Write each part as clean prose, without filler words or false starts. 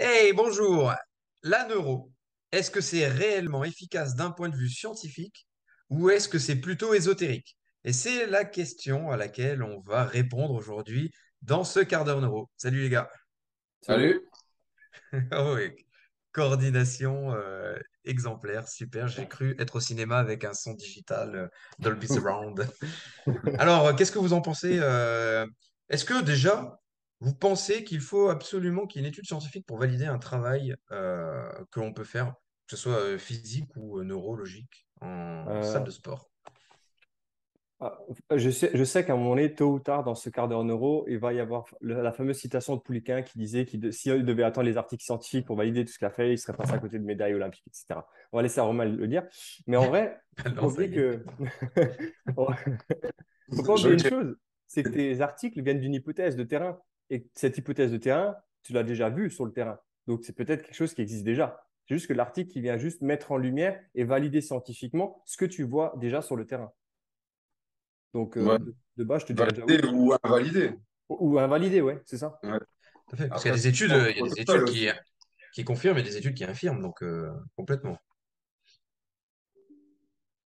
Hey, bonjour. La neuro, est-ce que c'est réellement efficace d'un point de vue scientifique ou est-ce que c'est plutôt ésotérique? Et c'est la question à laquelle on va répondre aujourd'hui dans ce quart d'heure neuro. Salut les gars. Salut. Salut. Oh oui. Coordination exemplaire, super. J'ai cru être au cinéma avec un son digital Dolby Surround. Alors, qu'est-ce que vous en pensez? Est-ce que déjà, vous pensez qu'il faut absolument qu'il y ait une étude scientifique pour valider un travail que l'on peut faire, que ce soit physique ou neurologique, en salle Euh, de sport? je sais qu'à un moment donné, tôt ou tard, dans ce quart d'heure neuro, il va y avoir la fameuse citation de Pouliquen qui disait qu'il s'il devait attendre les articles scientifiques pour valider tout ce qu'il a fait, il serait passé à côté de médailles olympiques, etc. On va laisser Romain le dire. Mais en vrai, faut pas Alors, ça oublier y est. que faut pas oublier une Joli. chose, c'est que tes articles viennent d'une hypothèse de terrain. Et cette hypothèse de terrain, tu l'as déjà vue sur le terrain. Donc, c'est peut-être quelque chose qui existe déjà. C'est juste que l'article qui vient juste mettre en lumière et valider scientifiquement ce que tu vois déjà sur le terrain. Donc, Ouais. de base, je te dirais déjà oui. Validé ou invalidé. Ou invalider, ouais, c'est ça. Ouais. Tout à fait. Parce qu'il y Après, a ça des études, dépend du il y a des protocole études aussi. qui confirment et des études qui infirment, donc complètement.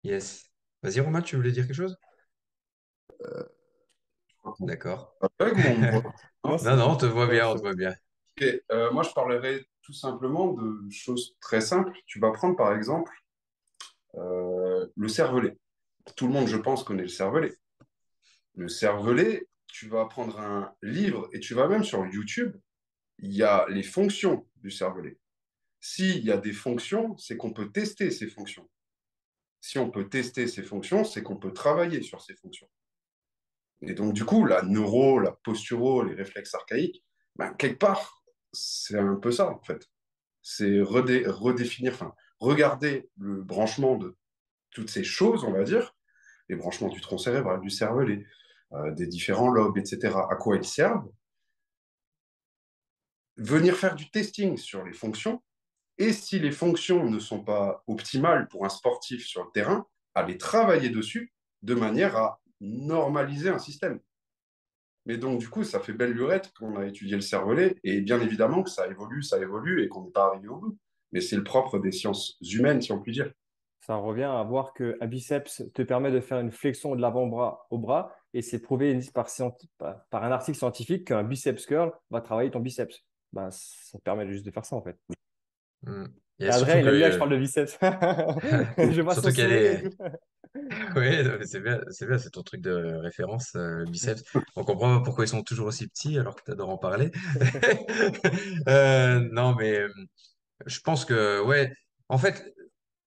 Yes. Vas-y, Romain, tu voulais dire quelque chose? Je crois qu'on D'accord. avec moi, on me voit. Non, Hein. Non, c'est non, bon. on te voit Ouais, bien, on c'est te bon. voit bien. Ok, moi, je parlerai tout simplement de choses très simples. Tu vas prendre, par exemple, le cervelet. Tout le monde, je pense, connaît le cervelet. Le cervelet, tu vas prendre un livre et tu vas même sur YouTube, il y a les fonctions du cervelet. S'il y a des fonctions, c'est qu'on peut tester ces fonctions. Si on peut tester ces fonctions, c'est qu'on peut travailler sur ces fonctions. Et donc, du coup, la neuro, la posturo, les réflexes archaïques, ben, quelque part, c'est un peu ça, en fait. C'est redéfinir, enfin, regarder le branchement de toutes ces choses, on va dire, les branchements du tronc cérébral, du cervelet, des différents lobes, etc., à quoi ils servent, venir faire du testing sur les fonctions, et si les fonctions ne sont pas optimales pour un sportif sur le terrain, aller travailler dessus de manière à normaliser un système. Mais donc, du coup, ça fait belle lurette qu'on a étudié le cervelet, et bien évidemment que ça évolue, et qu'on n'est pas arrivé au bout. Mais c'est le propre des sciences humaines, si on peut dire. Ça revient à voir qu'un biceps te permet de faire une flexion de l'avant-bras au bras et c'est prouvé par un article scientifique qu'un biceps curl va travailler ton biceps. Ben, ça te permet juste de faire ça en fait. Hmm. Et Et Adrien, surtout il que, aime bien que je parle de biceps. Je vois son surtout qu'elle sourire et est, tout. oui, non, mais c'est bien, c'est ton truc de référence, biceps. On comprend pas pourquoi ils sont toujours aussi petits alors que tu adores en parler. Non, mais je pense que, ouais, en fait,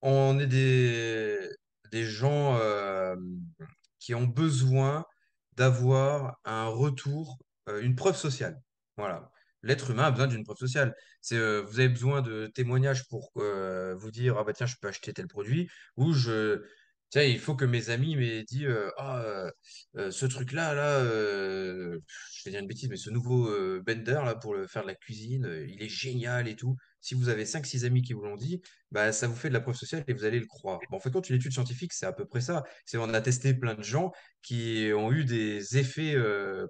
on est des gens qui ont besoin d'avoir un retour, une preuve sociale. Voilà. L'être humain a besoin d'une preuve sociale. Vous avez besoin de témoignages pour vous dire, ah bah tiens, je peux acheter tel produit, ou tiens, il faut que mes amis m'aient dit, ce truc-là, je vais dire une bêtise, mais ce nouveau blender là pour faire de la cuisine, il est génial et tout. Si vous avez cinq six amis qui vous l'ont dit, bah, ça vous fait de la preuve sociale et vous allez le croire. Bon, en fait, quand une étude scientifique, c'est à peu près ça. On a testé plein de gens qui ont eu des effets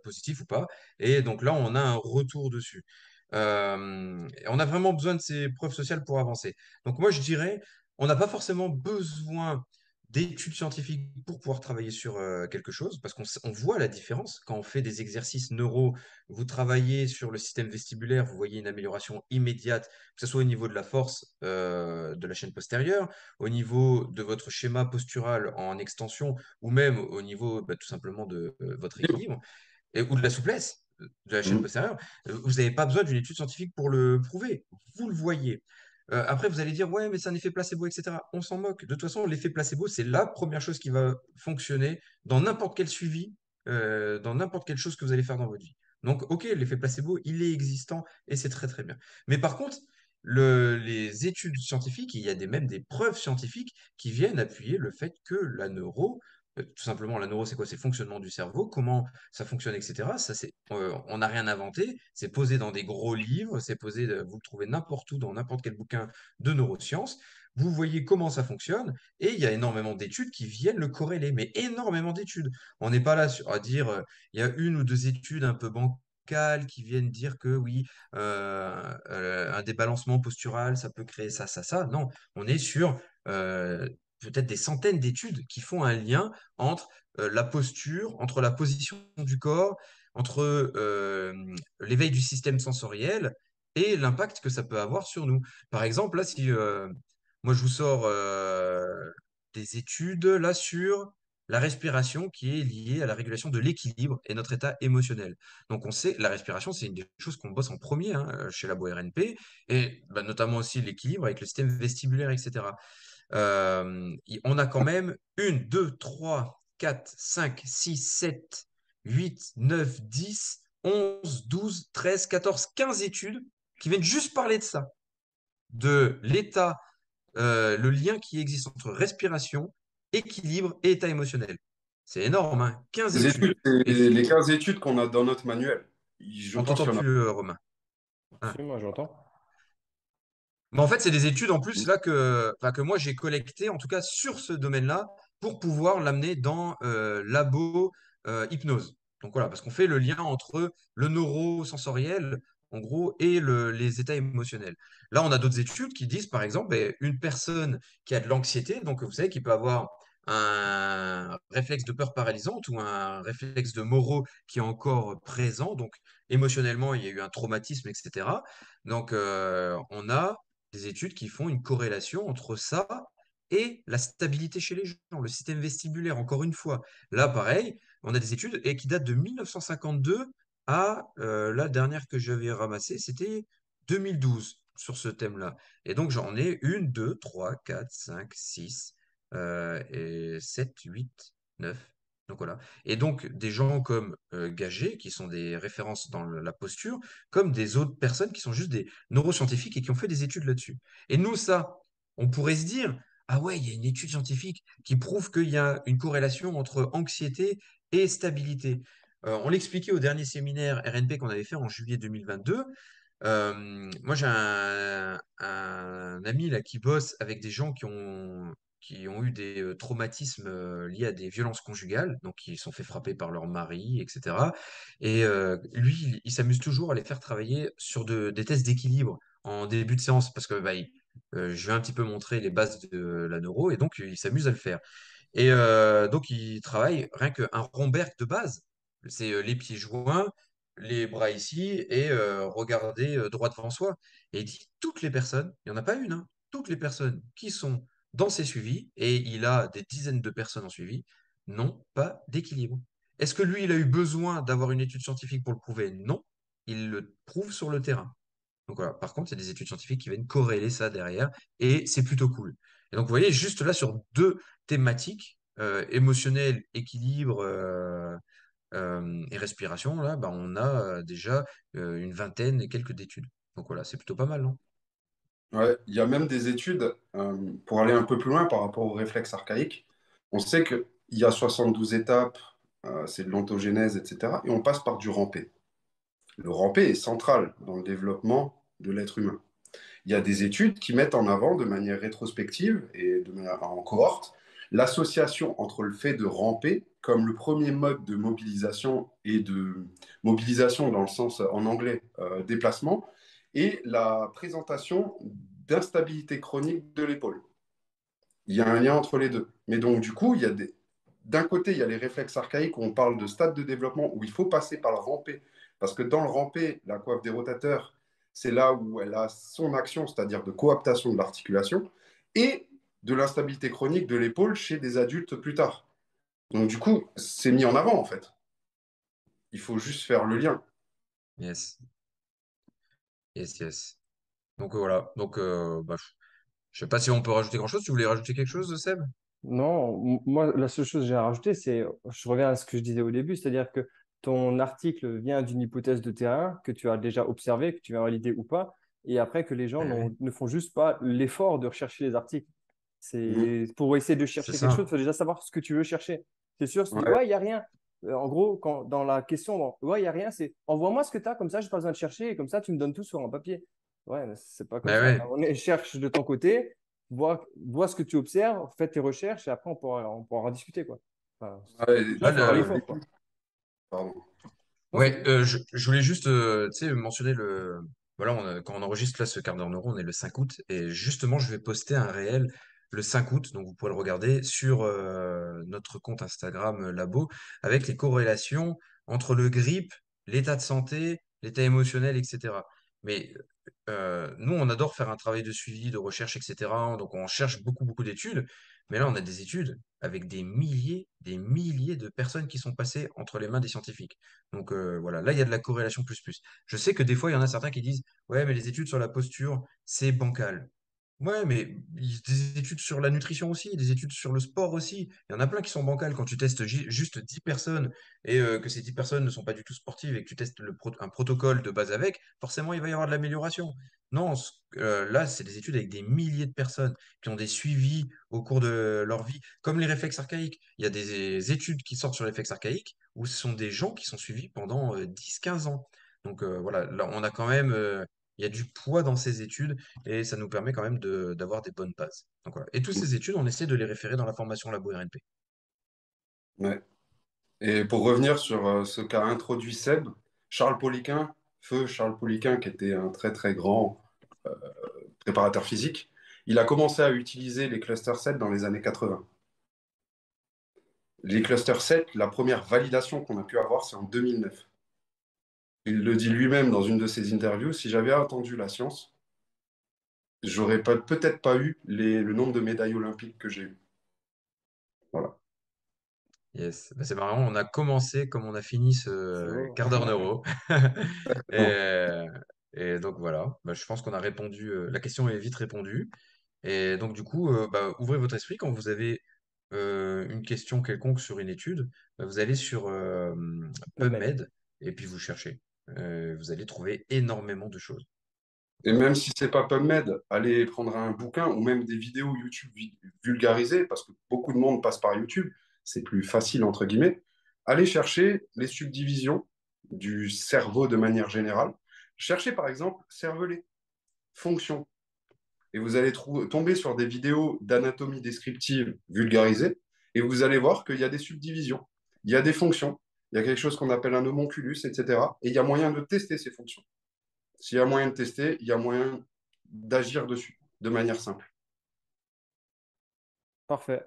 positifs ou pas. Et donc là, on a un retour dessus. Et on a vraiment besoin de ces preuves sociales pour avancer. Donc moi, je dirais, on n'a pas forcément besoin d'études scientifiques pour pouvoir travailler sur quelque chose, parce on voit la différence quand on fait des exercices neuro, vous travaillez sur le système vestibulaire, vous voyez une amélioration immédiate, que ce soit au niveau de la force de la chaîne postérieure, au niveau de votre schéma postural en extension, ou même au niveau tout simplement de votre équilibre, ou de la souplesse de la chaîne Mm. postérieure. Vous n'avez pas besoin d'une étude scientifique pour le prouver. Vous le voyez. Après, vous allez dire, ouais, mais c'est un effet placebo, etc. On s'en moque. De toute façon, l'effet placebo, c'est la première chose qui va fonctionner dans n'importe quel suivi, dans n'importe quelle chose que vous allez faire dans votre vie. Donc, OK, l'effet placebo, il est existant et c'est très, très bien. Mais par contre, les études scientifiques, il y a même des preuves scientifiques qui viennent appuyer le fait que la neuro, tout simplement, la neuro, c'est quoi? C'est le fonctionnement du cerveau, comment ça fonctionne, etc. On n'a rien inventé, c'est posé dans des gros livres, vous le trouvez n'importe où, dans n'importe quel bouquin de neurosciences. Vous voyez comment ça fonctionne, et il y a énormément d'études qui viennent le corréler, mais énormément d'études. On n'est pas là à dire, il y a une ou deux études un peu bancales médicales qui viennent dire que oui, un débalancement postural, ça peut créer ça, ça, ça. Non, on est sur peut-être des centaines d'études qui font un lien entre la posture, entre la position du corps, entre l'éveil du système sensoriel et l'impact que ça peut avoir sur nous. Par exemple, là, si moi je vous sors des études là sur la respiration qui est liée à la régulation de l'équilibre et notre état émotionnel. Donc on sait, la respiration, c'est une des choses qu'on bosse en premier chez Labo RNP, et bah, notamment aussi l'équilibre avec le système vestibulaire, etc. On a quand même 15 études qui viennent juste parler de ça, de l'état, le lien qui existe entre respiration, équilibre et état émotionnel. C'est énorme, hein, 15 Les études. études, c'est Et les 15 études qu'on a dans notre manuel. Je on pense t'entend qu'il y en plus, Romain. Ah. Si, moi, j'entends. Mais en fait, c'est des études en a. plus là que moi j'ai collectées, en tout cas sur ce domaine-là, pour pouvoir l'amener dans labo hypnose. Donc voilà, parce qu'on fait le lien entre le neurosensoriel, en gros, et les états émotionnels. Là, on a d'autres études qui disent, par exemple, une personne qui a de l'anxiété, donc vous savez, qui peut avoir un réflexe de peur paralysante ou un réflexe de Moro qui est encore présent, donc émotionnellement, il y a eu un traumatisme, etc. Donc, on a des études qui font une corrélation entre ça et la stabilité chez les gens, le système vestibulaire, encore une fois. Là, pareil, on a des études et qui datent de 1952 à la dernière que j'avais ramassée, c'était 2012 sur ce thème-là. Et donc, j'en ai une, deux, trois, quatre, cinq, six, et 7, 8, 9. Donc voilà. Et donc, des gens comme Gagé, qui sont des références dans la posture, comme des autres personnes qui sont juste des neuroscientifiques et qui ont fait des études là-dessus. Et nous, ça, on pourrait se dire, ah ouais, il y a une étude scientifique qui prouve qu'il y a une corrélation entre anxiété et stabilité. On l'expliquait au dernier séminaire RNP qu'on avait fait en juillet 2022. Moi, j'ai un ami là qui bosse avec des gens qui ont eu des traumatismes liés à des violences conjugales, donc qui se sont fait frapper par leur mari, etc. Et lui, il s'amuse toujours à les faire travailler sur des tests d'équilibre en début de séance, parce que je vais un petit peu montrer les bases de la neuro, et donc il s'amuse à le faire. Et donc, il travaille rien qu'un Romberg de base. C'est les pieds joints, les bras ici et regarder droit devant soi. Et il dit toutes les personnes, il n'y en a pas une, hein, toutes les personnes qui sont dans ses suivis, et il a des dizaines de personnes en suivi, n'ont pas d'équilibre. Est-ce que lui, il a eu besoin d'avoir une étude scientifique pour le prouver? Non, il le prouve sur le terrain. Donc voilà. Par contre, il y a des études scientifiques qui viennent corréler ça derrière et c'est plutôt cool. Et donc, vous voyez, juste là, sur deux thématiques, émotionnel, équilibre et respiration, là, bah, on a déjà une vingtaine et quelques d'études. Donc voilà, c'est plutôt pas mal, non? Ouais, il y a même des études, pour aller un peu plus loin par rapport au réflexe archaïque. On sait qu'il y a 72 étapes, c'est de l'ontogénèse, etc. Et on passe par du rampé. Le rampé est central dans le développement de l'être humain. Il y a des études qui mettent en avant de manière rétrospective et de manière en cohorte l'association entre le fait de ramper comme le premier mode de mobilisation et de mobilisation dans le sens en anglais déplacement et la présentation d'instabilité chronique de l'épaule. Il y a un lien entre les deux. Mais donc du coup, d'un côté, il y a les réflexes archaïques où on parle de stade de développement où il faut passer par le rampé. Parce que dans le rampé, la coiffe des rotateurs, c'est là où elle a son action, c'est-à-dire de coaptation de l'articulation, et de l'instabilité chronique de l'épaule chez des adultes plus tard. Donc du coup, c'est mis en avant en fait. Il faut juste faire le lien. Yes, yes, yes. Donc voilà. Donc, bah, je sais pas si on peut rajouter grand-chose. Tu voulais rajouter quelque chose, Seb? Non, moi, la seule chose que j'ai à rajouter, c'est, je reviens à ce que je disais au début, c'est-à-dire que ton article vient d'une hypothèse de terrain que tu as déjà observée, que tu vas valider ou pas, et après que les gens Ouais, ne font juste pas l'effort de rechercher les articles. Mhm. C'est pour essayer de c'est chercher quelque chose, il ça. faut déjà savoir ce que tu veux chercher. C'est sûr, si tu dis, Ouais, ouais, il n'y a rien. En gros, dans la question, bon, ouais, il n'y a rien, c'est envoie-moi ce que tu as, comme ça, je n'ai pas besoin de chercher, et comme ça, tu me donnes tout sur un papier. Ouais, mais c'est pas comme Bah ça. ouais. Cherche de ton côté, vois ce que tu observes, fais tes recherches, et après, on pourra en discuter, quoi. Enfin, ouais, juste Ah, faire l'effort, quoi. pardon. Non, c'est Ouais, cool. je voulais juste tu sais, mentionner le. Voilà, quand on enregistre là ce quart d'heure neuro, on est le 5 août. Et justement, je vais poster un réel le 5 août. Donc, vous pourrez le regarder sur notre compte Instagram Labo avec les corrélations entre le grip, l'état de santé, l'état émotionnel, etc. Mais nous, on adore faire un travail de suivi, de recherche, etc. Donc, on cherche beaucoup, beaucoup d'études. Mais là, on a des études avec des milliers de personnes qui sont passées entre les mains des scientifiques. Donc voilà, là, il y a de la corrélation plus plus. Je sais que des fois, il y en a certains qui disent, ouais, mais les études sur la posture, c'est bancal. Ouais, mais il y a des études sur la nutrition aussi, des études sur le sport aussi. Il y en a plein qui sont bancales quand tu testes juste 10 personnes et que ces 10 personnes ne sont pas du tout sportives et que tu testes un protocole de base avec, forcément, il va y avoir de l'amélioration. Non, là, c'est des études avec des milliers de personnes qui ont des suivis au cours de leur vie, comme les réflexes archaïques. Il y a des études qui sortent sur les réflexes archaïques où ce sont des gens qui sont suivis pendant 10-15 ans. Donc voilà, là, on a quand même, il y a du poids dans ces études et ça nous permet quand même d'avoir des bonnes bases. Donc voilà. Et toutes ces études, on essaie de les référer dans la formation Labo RNP. Ouais. Et pour revenir sur ce qu'a introduit Seb, Charles Poliquin, feu Charles Poliquin, qui était un très très grand préparateur physique, il a commencé à utiliser les clusters 7 dans les années 80. Les clusters 7, la première validation qu'on a pu avoir, c'est en 2009. Il le dit lui-même dans une de ses interviews, si j'avais attendu la science, j'aurais peut-être pas eu le nombre de médailles olympiques que j'ai eu. Voilà. Yes. Bah, c'est marrant, on a commencé comme on a fini c'est ce beau. quart d'heure neuro. Bon. Et, et donc voilà, bah, je pense qu'on a répondu, la question est vite répondue. Et donc du coup, bah, ouvrez votre esprit quand vous avez une question quelconque sur une étude, bah, vous allez sur PubMed. PubMed et puis vous cherchez. Vous allez trouver énormément de choses. Et même si c'est pas PubMed, allez prendre un bouquin ou même des vidéos YouTube vulgarisées, parce que beaucoup de monde passe par YouTube, c'est plus facile entre guillemets. Allez chercher les subdivisions du cerveau de manière générale. Cherchez par exemple cervelet, fonction, et vous allez tomber sur des vidéos d'anatomie descriptive vulgarisées, et vous allez voir qu'il y a des subdivisions, il y a des fonctions, il y a quelque chose qu'on appelle un homonculus, etc. Et il y a moyen de tester ces fonctions. S'il y a moyen de tester, il y a moyen d'agir dessus de manière simple. Parfait.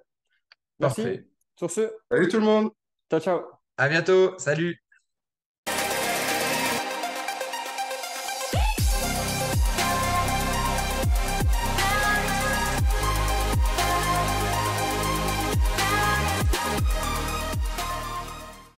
Merci. Parfait. Sur ce, Salut tout le monde! ciao, ciao. À bientôt. Salut.